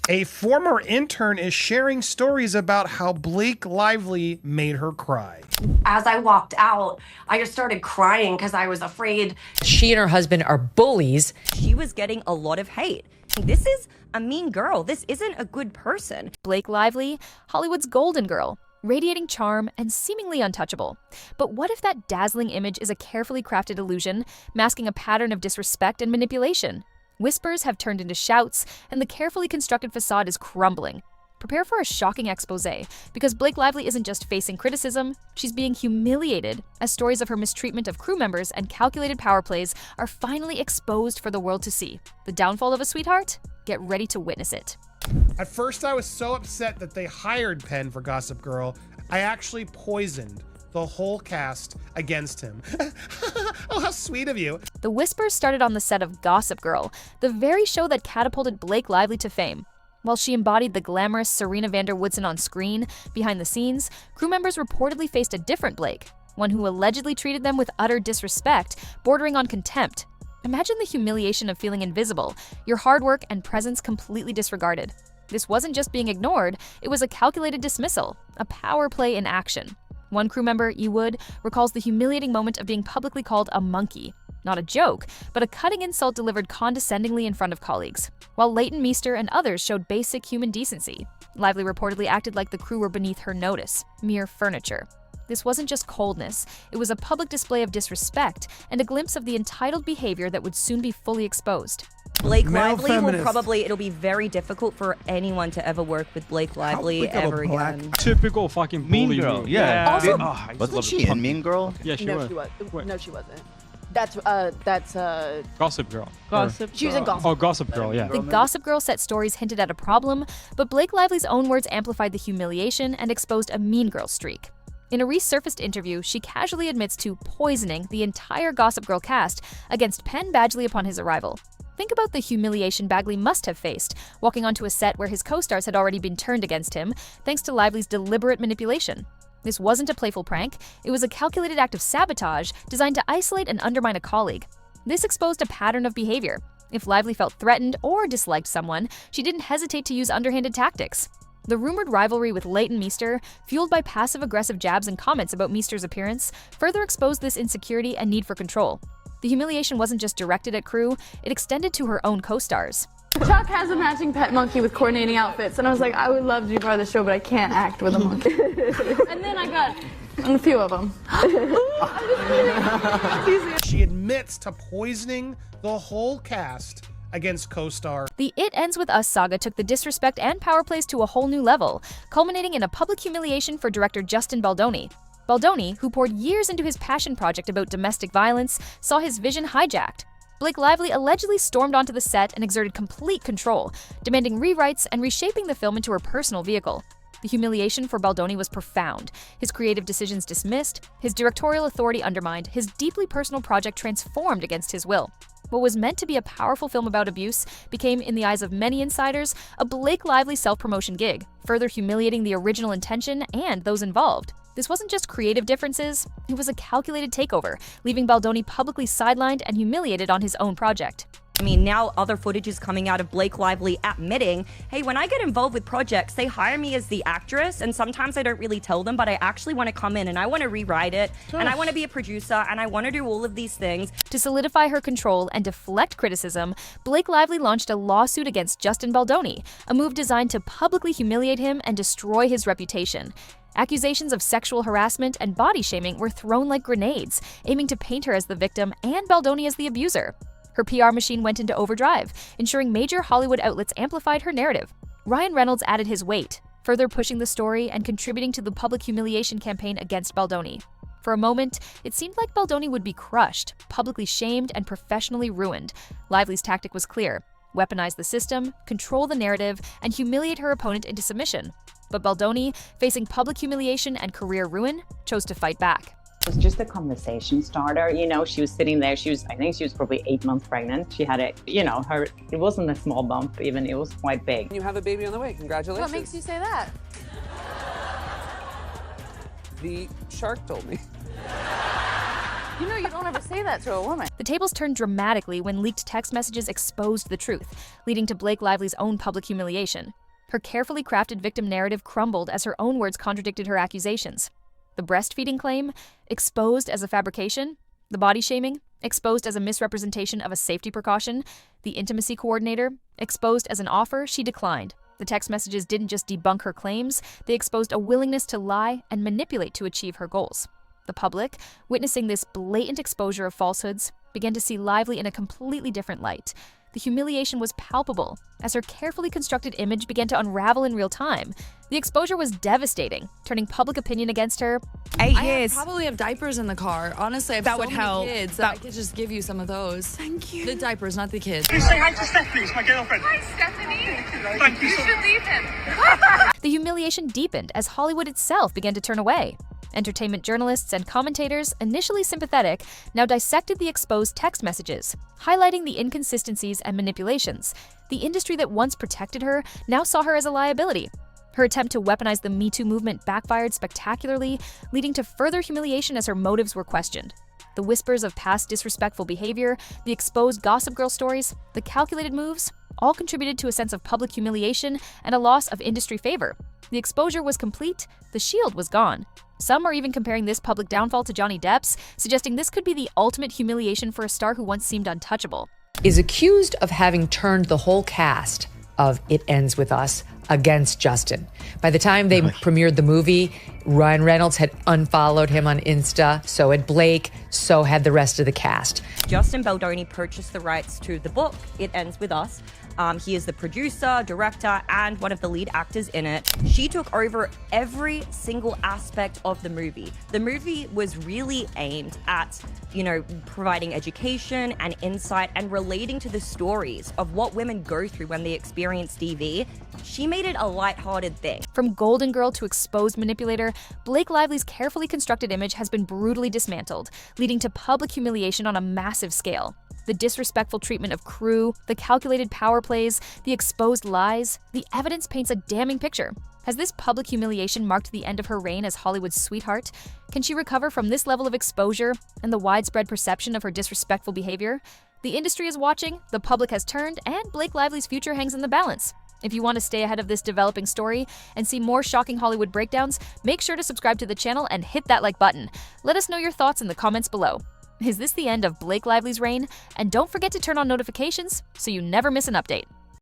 A former intern is sharing stories about how Blake Lively made her cry. As I walked out, I just started crying because I was afraid. She and her husband are bullies. She was getting a lot of hate. This is a mean girl. This isn't a good person. Blake Lively, Hollywood's golden girl, radiating charm and seemingly untouchable. But what if that dazzling image is a carefully crafted illusion, masking a pattern of disrespect and manipulation? Whispers have turned into shouts, and the carefully constructed facade is crumbling. Prepare for a shocking expose, because Blake Lively isn't just facing criticism, she's being humiliated as stories of her mistreatment of crew members and calculated power plays are finally exposed for the world to see. The downfall of a sweetheart? Get ready to witness it. At first, I was so upset that they hired Penn for Gossip Girl, I actually poisoned the whole cast against him. Oh, how sweet of you. The whispers started on the set of Gossip Girl, the very show that catapulted Blake Lively to fame. While she embodied the glamorous Serena van der Woodsen on screen, behind the scenes, crew members reportedly faced a different Blake, one who allegedly treated them with utter disrespect, bordering on contempt. Imagine the humiliation of feeling invisible, your hard work and presence completely disregarded. This wasn't just being ignored, it was a calculated dismissal, a power play in action. One crew member, Ewood, recalls the humiliating moment of being publicly called a monkey. Not a joke, but a cutting insult delivered condescendingly in front of colleagues, while Leighton Meester and others showed basic human decency. Lively reportedly acted like the crew were beneath her notice, mere furniture. This wasn't just coldness, it was a public display of disrespect and a glimpse of the entitled behavior that would soon be fully exposed. Blake Lively it'll be very difficult for anyone to ever work with Blake Lively ever again. Typical fucking Mean bully Girl, move. yeah. Also, Wasn't she in Mean Girl? Yeah, she no, was. she was. Wait. No, she wasn't. That's Gossip Girl. she was in Gossip. Oh, Gossip Girl, yeah. The Gossip Girl set stories hinted at a problem, but Blake Lively's own words amplified the humiliation and exposed a mean girl streak. In a resurfaced interview, she casually admits to poisoning the entire Gossip Girl cast against Penn Badgley upon his arrival. Think about the humiliation Bagley must have faced, walking onto a set where his co-stars had already been turned against him, thanks to Lively's deliberate manipulation. This wasn't a playful prank, it was a calculated act of sabotage designed to isolate and undermine a colleague. This exposed a pattern of behavior. If Lively felt threatened or disliked someone, she didn't hesitate to use underhanded tactics. The rumored rivalry with Leighton Meester, fueled by passive-aggressive jabs and comments about Meester's appearance, further exposed this insecurity and need for control. The humiliation wasn't just directed at crew, it extended to her own co-stars. Chuck has a matching pet monkey with coordinating outfits, and I was like, I would love to be part of the show, but I can't act with a monkey. And then I got a few of them. She admits to poisoning the whole cast against co-star. The It Ends With Us saga took the disrespect and power plays to a whole new level, culminating in a public humiliation for director Justin Baldoni. Baldoni, who poured years into his passion project about domestic violence, saw his vision hijacked. Blake Lively allegedly stormed onto the set and exerted complete control, demanding rewrites and reshaping the film into her personal vehicle. The humiliation for Baldoni was profound, his creative decisions dismissed, his directorial authority undermined, his deeply personal project transformed against his will. What was meant to be a powerful film about abuse became, in the eyes of many insiders, a Blake Lively self-promotion gig, further humiliating the original intention and those involved. This wasn't just creative differences, it was a calculated takeover, leaving Baldoni publicly sidelined and humiliated on his own project. I mean, now other footage is coming out of Blake Lively admitting, hey, when I get involved with projects, they hire me as the actress, and sometimes I don't really tell them, but I actually want to come in and I want to rewrite it, and I want to be a producer, and I want to do all of these things. To solidify her control and deflect criticism, Blake Lively launched a lawsuit against Justin Baldoni, a move designed to publicly humiliate him and destroy his reputation. Accusations of sexual harassment and body shaming were thrown like grenades, aiming to paint her as the victim and Baldoni as the abuser. Her PR machine went into overdrive, ensuring major Hollywood outlets amplified her narrative. Ryan Reynolds added his weight, further pushing the story and contributing to the public humiliation campaign against Baldoni. For a moment, it seemed like Baldoni would be crushed, publicly shamed, and professionally ruined. Lively's tactic was clear: weaponize the system, control the narrative, and humiliate her opponent into submission. But Baldoni, facing public humiliation and career ruin, chose to fight back. It was just a conversation starter. You know, she was sitting there. I think she was probably 8 months pregnant. She had it wasn't a small bump even, it was quite big. You have a baby on the way, congratulations. What makes you say that? The shark told me. You know you don't ever say that to a woman. The tables turned dramatically when leaked text messages exposed the truth, leading to Blake Lively's own public humiliation. Her carefully crafted victim narrative crumbled as her own words contradicted her accusations. The breastfeeding claim, exposed as a fabrication. The body shaming, exposed as a misrepresentation of a safety precaution. The intimacy coordinator, exposed as an offer she declined. The text messages didn't just debunk her claims, they exposed a willingness to lie and manipulate to achieve her goals. The public, witnessing this blatant exposure of falsehoods, began to see Lively in a completely different light. The humiliation was palpable as her carefully constructed image began to unravel in real time. The exposure was devastating, turning public opinion against her. 8 years. I probably have diapers in the car. Honestly, I have so many kids that I could just give you some of those. Thank you. The diapers, not the kids. Please say hi to Stephanie, it's my girlfriend. Hi, Stephanie. Thank you. You should leave him. The humiliation deepened as Hollywood itself began to turn away. Entertainment journalists and commentators, initially sympathetic, now dissected the exposed text messages, highlighting the inconsistencies and manipulations. The industry that once protected her now saw her as a liability. Her attempt to weaponize the Me Too movement backfired spectacularly, leading to further humiliation as her motives were questioned. The whispers of past disrespectful behavior, the exposed Gossip Girl stories, the calculated moves, all contributed to a sense of public humiliation and a loss of industry favor. The exposure was complete, the shield was gone. Some are even comparing this public downfall to Johnny Depp's, suggesting this could be the ultimate humiliation for a star who once seemed untouchable. Is accused of having turned the whole cast of It Ends With Us against Justin. By the time they premiered the movie, Ryan Reynolds had unfollowed him on Insta, so had Blake, so had the rest of the cast. Justin Baldoni purchased the rights to the book, It Ends With Us. He is the producer, director, and one of the lead actors in it. She took over every single aspect of the movie. The movie was really aimed at, providing education and insight and relating to the stories of what women go through when they experience DV. She made it a lighthearted thing. From Golden Girl to exposed manipulator, Blake Lively's carefully constructed image has been brutally dismantled, leading to public humiliation on a massive scale. The disrespectful treatment of crew, the calculated power plays, the exposed lies, the evidence paints a damning picture. Has this public humiliation marked the end of her reign as Hollywood's sweetheart? Can she recover from this level of exposure and the widespread perception of her disrespectful behavior? The industry is watching, the public has turned, and Blake Lively's future hangs in the balance. If you want to stay ahead of this developing story and see more shocking Hollywood breakdowns, make sure to subscribe to the channel and hit that like button. Let us know your thoughts in the comments below. Is this the end of Blake Lively's reign? And don't forget to turn on notifications so you never miss an update.